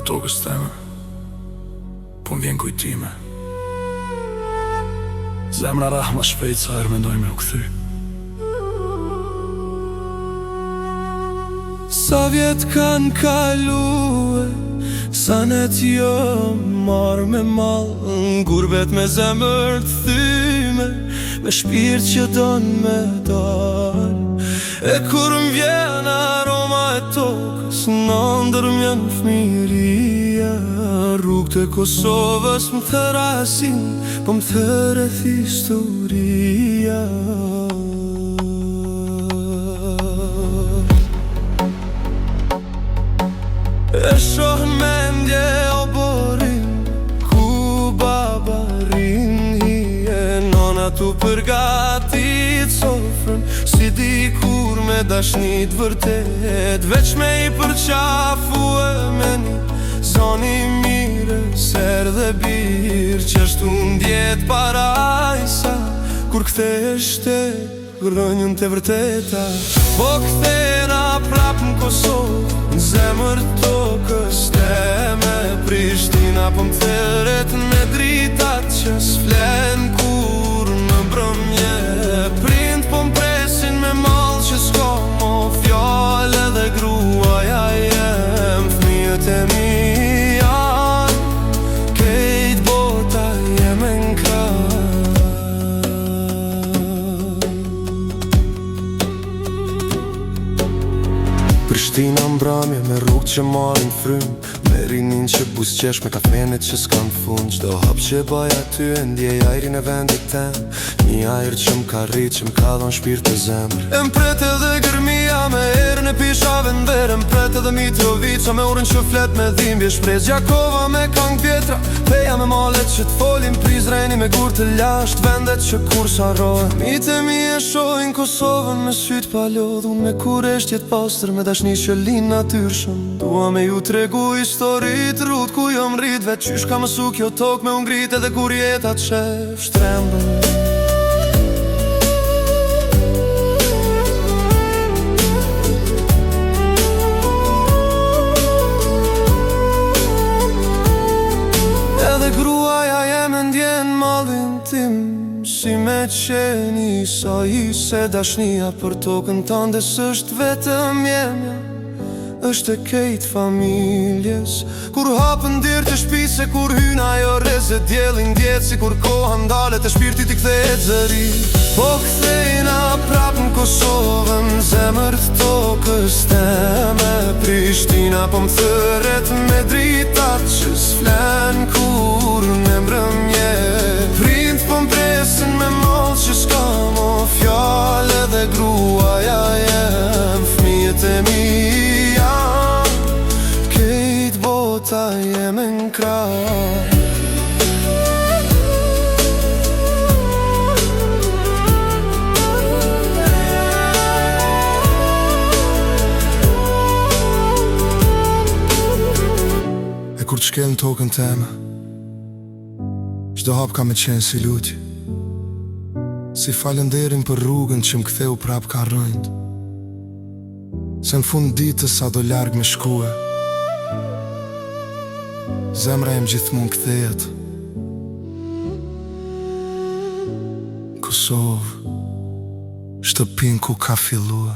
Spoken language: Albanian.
tokës teme, po m'vjen kujtime. Zemra rahma shpejt sa herë mendoj me u kthy. Sa vjet kanë kalue, sa net jo marrë me mall, n'gurbet me zemër t'thyme, me shpirt që don me dal. E kur m'vjen aroma e tokës, nëndër m'jen fmiria, rrugët e Kosovës m'therasin, po m'thereth historia. E shoh mendje o borin, ku baba rin hije, nona tu përgatit sofrën, si dikur me dashnit vërtet, veç me i përqafu e me një zoni mire, ser dhe bir, që ashtu ndjet parajsa, kur kthesh te rënjën të vërteta. Po kthena prap në Kosovë, në zemër tokës teme, Prishtina po m'theret me dritat që s'flen kur në brëmje. Prind po m'presin me mall që s'ko mo fjallë dhe gruaja jem, fëmijët e mi janë, kejt bota jem e n'krah. Prishtina mbrëmje me rrugë që marrin frym, me rinin që buzqesh me kafenit që s'kan fund. Çdo hap që baj aty e ndjej ajrin e vendit tem, një ajër që m'ka rrit, që m'ka dhon shpirt e zemër. E m'pret edhe gërmia me erën e pishave n'ver, e m'pret edhe Mitrovica me urën që flet me dhimbje shprez. Gjakova me kang pjetra, peja me malet që t'folin, Prizreni me gur të lasht, vendet që kur s'harrohen. Mitë mi e shohin Kosovën me syt pa lodh, unë me kuresht jet pastër, me dashni që lin natyrshëm. Dua me ju tregu historit rrut ku jo m'rrit, veç qysh ka mësu kjo tok me ungrit, edhe kur jeta t'shef shtrembën. Edhe gruaja jem e ndjen mallin tim, si me qeni sa i se dashnia për tokën tënde s'është vetëm jemja, është e kejt familjes. Kur hapën dirë të shpise, kur hyn ajo reze, djelin djetë, si kur koha ndalet e shpirtit i kthehet zëri. Po kthejna prap në Kosovën, zemër të tokës teme, Prishtina po m'thëret me dritat që s'flen kur në mbrëmje. Prind po m'presin me mall që s'ka mo fjallë dhe gruaja jem, fëmijët e mi janë, kejt bota jem e n'krah. E kur t'shkel në tokën teme, çdo hap ka me qenë si lutje, si falënderim për rrugën që m'ktheu prap ka rënd. Se në fund ditës sa do larg me shkue, zemra jem gjithmonë kthehet. Kosovë, shtëpin ku ka fillua.